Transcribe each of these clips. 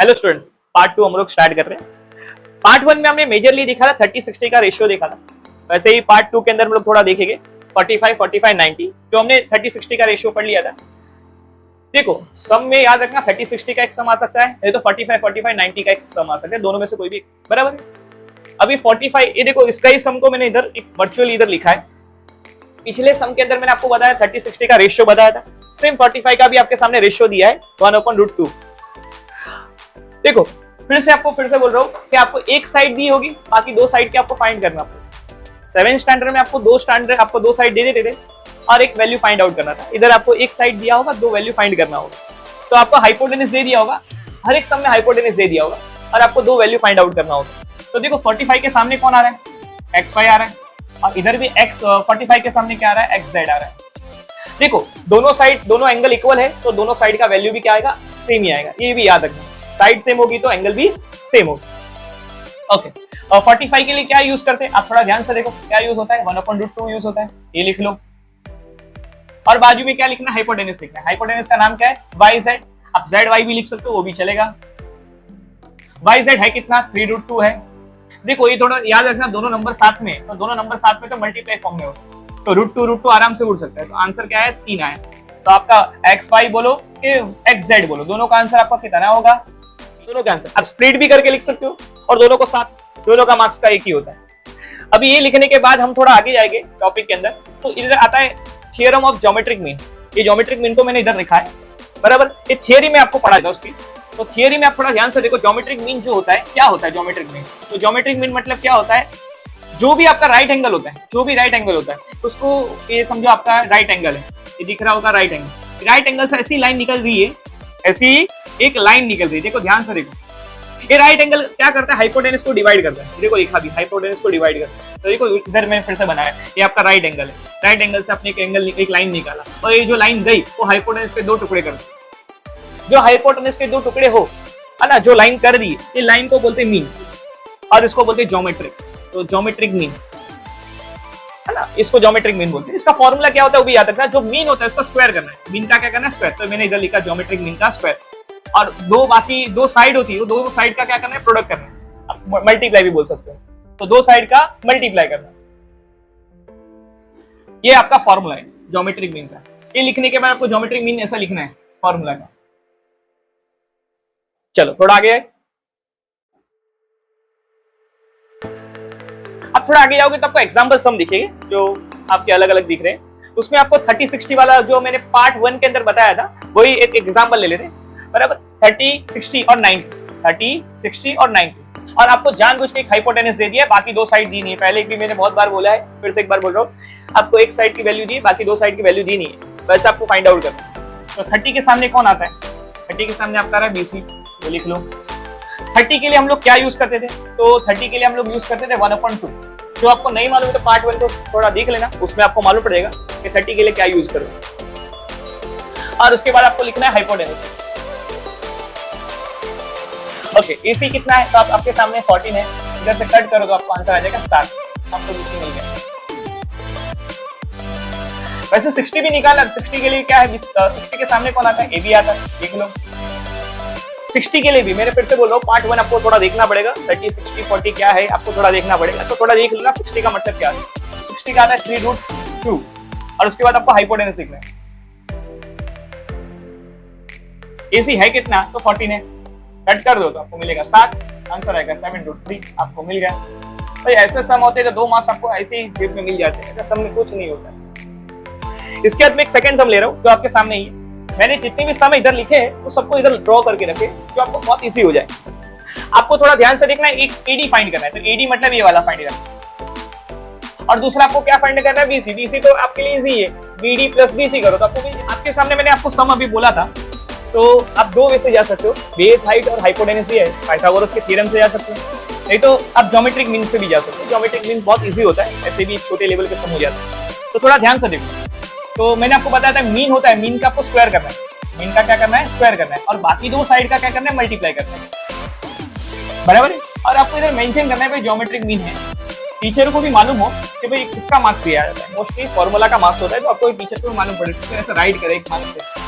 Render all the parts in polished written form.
Hello students, part 2 हम लोग start कर रहे हैं। पार्ट 1 में हमने मेजरली देखा था 30-60 का रेशियो देखा था। वैसे ही पार्ट 2 के अंदर हम लोग थोड़ा देखेंगे 45-45-90, जो हमने 30-60 का रेशियो पढ़ लिया था। देखो सम में याद रखना 30-60 का एक सम आ सकता है, नहीं तो 45-45-90 का एक सम आ सकता है, दोनों में से कोई भी बराबर। अभी 45, ये देखो इसका ही सम को मैंने इधर एक वर्चुअल इधर लिखा है। पिछले सम के अंदर मैंने आपको बताया 30-60 का रेशियो बताया था, सेम 45 का भी आपके सामने रेशियो दिया है 1/√2। देखो फिर से बोल रहा हूँ कि आपको एक साइड दी होगी, बाकी दो साइड के आपको फाइंड करना पड़ेगा। 7th स्टैंडर्ड में आपको दो साइड दे देते थे और एक वैल्यू फाइंड आउट करना था। इधर आपको एक साइड दिया होगा, दो वैल्यू फाइंड करना होगा। तो आपको हाइपोटेनस दे दिया होगा, हर एक सम में हाइपोटेनस दे दिया होगा और आपको दो वैल्यू फाइंड आउट करना होगा। तो देखो 45 के सामने कौन आ रहा है, xy आ रहा है, और इधर भी 45 के सामने क्या आ रहा है, xz आ रहा है। देखो दोनों एंगल इक्वल है, तो दोनों साइड का वैल्यू भी क्या आएगा, सेम ही आएगा। ये भी याद रखना, साइड सेम होगी तो एंगल भी सेम होगा। ओके, और 45 के लिए क्या यूज करते हैं, आप थोड़ा ध्यान से देखो क्या यूज होता है, 1/√2 यूज होता है, ये लिख लो। और बाजू में क्या लिखना है, हाइपोटेनस लिखना है। हाइपोटेनस का नाम क्या है, yz। आप zy भी लिख सकते हो, वो भी चलेगा। yz है कितना, 3√2 है। देखो ये थोड़ा याद रखना, दोनों नंबर साथ में, तो दोनों नंबर साथ में तो मल्टीप्लाई फॉर्म में होता है, तो √2 आराम से उड़ सकता है। तो आंसर क्या है, 3 आया। तो आपका xy बोलो कि xz बोलो, दोनों का आंसर आपका कितना होगा, दोनों का आंसर आप स्प्लिट भी करके लिख सकते हो, और दोनों को साथ, दोनों का मार्क्स का एक ही होता है। अभी ये लिखने के बाद हम थोड़ा आगे जाएंगे टॉपिक के अंदर। तो इधर आता है थियरम ऑफ ज्योमेट्रिक मीन। ये ज्योमेट्रिक मीन को मैंने इधर लिखा है, बराबर। ये थियरी में आपको पढ़ा था उसकी, तो थियरी में आप थोड़ा ध्यान से देखो। ज्योमेट्रिक मीन जो होता है, क्या होता है ज्योमेट्रिक मीन, तो ज्योमेट्रिक मीन मतलब क्या होता है, जो भी आपका राइट एंगल होता है, जो भी राइट एंगल होता है, उसको ये समझो आपका राइट एंगल है, ये दिख रहा होगा राइट एंगल। राइट एंगल से ऐसी लाइन निकल रही है, ऐसी एक लाइन निकल रही है, देखो ध्यान से देखो। ये राइट एंगल क्या करता है, हाइपोटेनस को डिवाइड करता है। देखो लिखा भी, हाइपोटेनस को डिवाइड करता है। तो देखो इधर मैंने फिर से बनाया, ये आपका राइट एंगल है। राइट एंगल से आपने एक लाइन निकाला, और ये जो लाइन गई वो हाइपोटेनस के दो टुकड़े कर दो। जो हाइपोटेनस के दो टुकड़े हो, है ना, जो लाइन कर रही है, ये लाइन को बोलते हैं मीन, और इसको बोलते हैं ज्योमेट्रिक। तो ज्योमेट्रिक मीन, है ना, इसको ज्योमेट्रिक मीन बोलते हैं। इसका फॉर्मूला क्या होता है वो भी याद रखना, जो मीन होता है उसका स्क्वायर करना है। मीन का क्या करना है, स्क्वायर। तो मैंने इधर लिखा ज्योमेट्रिक मीन का स्क्वायर। और बाकी दो साइड होती है, वो दो साइड का क्या करना है, प्रोडक्ट करना है। आप मल्टीप्लाई भी बोल सकते हो, तो दो साइड का मल्टीप्लाई करना है। ये आपका फॉर्मूला है ज्योमेट्रिक मीन का। ये लिखने के बाद आपको ज्योमेट्रिक मीन ऐसा लिखना है फॉर्मूला का। चलो थोड़ा आगे, आप थोड़ा आगे जाओगे तो आपको एग्जाम्पल सम दिखेंगे जो आपके अलग अलग दिख रहे हैं। उसमें आपको 30-60 वाला जो मैंने पार्ट 1 के अंदर बताया था, वही एक एग्जाम्पल ले लेते हैं, बराबर। 30, 60 और 90, 30, 60 और 90। और आपको जानबूझ के एक हाइपोटेनस दे दिया है, बाकी दो साइड दी नहीं है। पहले भी मैंने बहुत बार बोला है, फिर से एक बार बोल रहा हूँ, आपको एक साइड की वैल्यू दी है, बाकी दो साइड की वैल्यू दी नहीं है, वैसे आपको फाइंड आउट करना है। तो 30 के सामने कौन आता है, 30 के सामने आपका रहा है BC, वो लिख लो। 30 के लिए हम लोग क्या यूज करते थे, तो 30 के लिए हम लोग यूज करते थे 1/2। जो आपको नहीं मालूम है तो पार्ट 1 को थोड़ा देख लेना, उसमें आपको मालूम पड़ेगा कि 30 के लिए क्या यूज करो। और उसके बाद आपको लिखना है हाइपोटेनस। ओके, AC कितना है, तो आपके सामने 14 है, इधर से कट करो तो आपको आंसर आ जाएगा 7। आपको BC मिल गया। वैसे 60 भी निकाला, 60 के लिए क्या है, 60 के सामने कौन आता है, AB आता है, देख लो। 60 के लिए भी मैंने फिर से बोल रहा हूँ, पार्ट 1 आपको थोड़ा देखना पड़ेगा। 30, 60, 40 क्या है आपको थोड़ा देखना पड़ेगा, तो थोड़ा देख लेना 60 का मतलब क्या है। 60 का आता है 3√2, और उसके बाद आपको हाइपोटेनस लिखना है। AC है कितना, तो 14 है, कट कर दो तो आपको मिलेगा 7, आंसर आएगा 7√3, आपको मिल गया। भाई ऐसे सम होते हैं तो 2 मार्क्स आपको ऐसे ही जेब में मिल जाते हैं, सम में कुछ नहीं होता। इसके बाद मैं एक सेकंड सम ले रहा हूँ जो आपके सामने ही है। मैंने जितने भी सम इधर लिखे हैं वो सबको इधर ड्रॉ करके रखे, जो आपको बहुत इजी हो जाए। आपको थोड़ा ध्यान से देखना है, एक AD फाइंड करना है, तो AD मतलब ये वाला फाइंड करना है, और दूसरा आपको क्या फाइंड करना है, BC। BC तो आपके लिए इजी है, BD + BC करो तो आपको आपके सामने मैंने आपको सम अभी बोला था, तो आप दो वे से जा सकते हो, बेस, हाइट और हाइपोटेनस ही है, पाइथागोरस के थ्योरम से जा सकते हो, नहीं तो आप ज्योमेट्रिक मीन से भी जा सकते हो। ज्योमेट्रिक मीन बहुत इजी होता है, ऐसे भी छोटे लेवल के सम हो जाते हैं, तो थोड़ा ध्यान से देखो। तो मैंने आपको बताया था मीन होता है, मीन का आपको स्क्वायर करना है, मीन का क्या करना है, स्क्वायर करना है, और बाकी दो साइड का क्या करना है, मल्टीप्लाई करना है, बराबर है। और आपको इधर मेंशन करना है भाई ज्योमेट्रिक मीन है। टीचर को भी मालूम हो कि भाई किसका मार्क्स दिया जाता है, मोस्टली फॉर्मूला का मार्क्स होता है, तो आपको टीचर को मालूम पड़ेगा, ऐसा राइट करे एक मार्क्स से।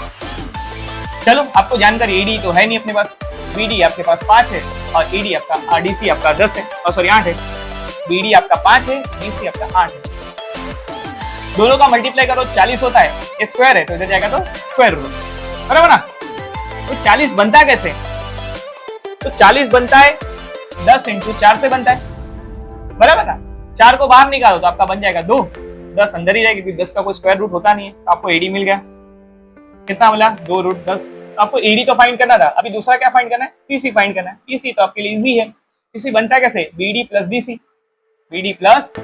चलो आपको जानकारी AD तो है नहीं अपने पास, BD आपके पास 5 है और ED आपका DC आपका 10 है, और सॉरी 8 है। BD आपका 5 है, DC आपका 8 है। दोनों का मल्टीप्लाई करो 40 होता है, ये स्क्वायर है तो इधर जाएगा तो स्क्वायर रूट, बराबर ना। तो 40 बनता है कैसे? तो 40 बनता है 10 इंटू 4 से बनता है, बराबर ना। 4 को बाहर निकालो तो आपका बन जाएगा 2, 10 अंदर ही रहेगा क्योंकि 10 का कोई स्क्वायर रूट होता नहीं है। तो आपको AD मिल गया, कितना मिला? 2 रूट 10। आपको AD तो फाइंड करना था, अभी दूसरा क्या फाइंड करना है? PC फाइंड करना है। PC तो आपके लिए इजी है। PC बनता है कैसे? BD plus DC, BD plus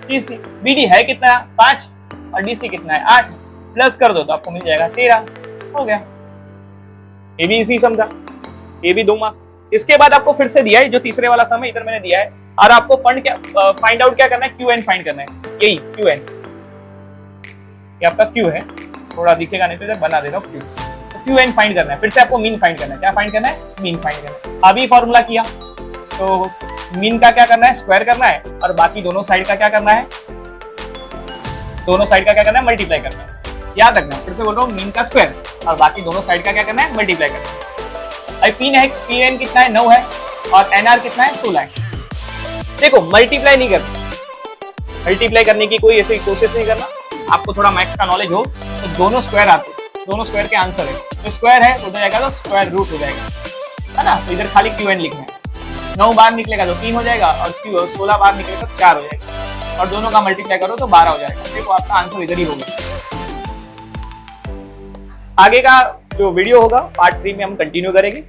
DC। BD है कितना? 5 और DC कितना है? 8। प्लस कर दो तो आपको मिल जाएगा 13, हो गया। ये भी इसी सम था, ये भी 2 मार्क्स। इसके बाद आपको फिर से दिया है जो तीसरे वाला सम है, इधर मैंने दिया है, और आपको फाइंड आउट क्या करना है? QN फाइंड करना है, यही QN। ये आपका Q है, थोड़ा दिखेगा नहीं तो इधर बना देगा Q। तो QN फाइंड करना है, फिर से आपको मीन फाइंड करना है। क्या फाइंड करना है? मीन फाइंड करना है। अभी फॉर्मूला किया तो मीन का क्या करना है? स्क्वायर करना है, और बाकी दोनों साइड का क्या करना है? दोनों साइड का क्या करना है? मल्टीप्लाई करना है। याद रखना, फिर से बोल रहा हूँ, मीन का स्क्वायर और बाकी दोनों साइड का क्या करना है? मल्टीप्लाई करना है। अब PN कितना है? 9 है, और NR कितना है? 16 है। देखो मल्टीप्लाई नहीं करना, मल्टीप्लाई करने की कोई ऐसी कोशिश नहीं करना। आपको थोड़ा मैथ्स का नॉलेज हो तो दोनों स्क्वायर आते हैं, दोनों स्क्वायर के आंसर है। तो स्क्वायर है तो जाएगा तो स्क्वायर रूट हो जाएगा, है ना। तो इधर खाली QN लिखना है। 9 बाहर निकलेगा तो 3 हो जाएगा, और 16 बाहर निकलेगा तो 4 हो जाएगा, और दोनों का मल्टीप्लाई करो तो 12 हो जाएगा। देखो आपका आंसर इधर ही होगा। आगे का जो वीडियो होगा पार्ट 3 में हम कंटिन्यू करेंगे।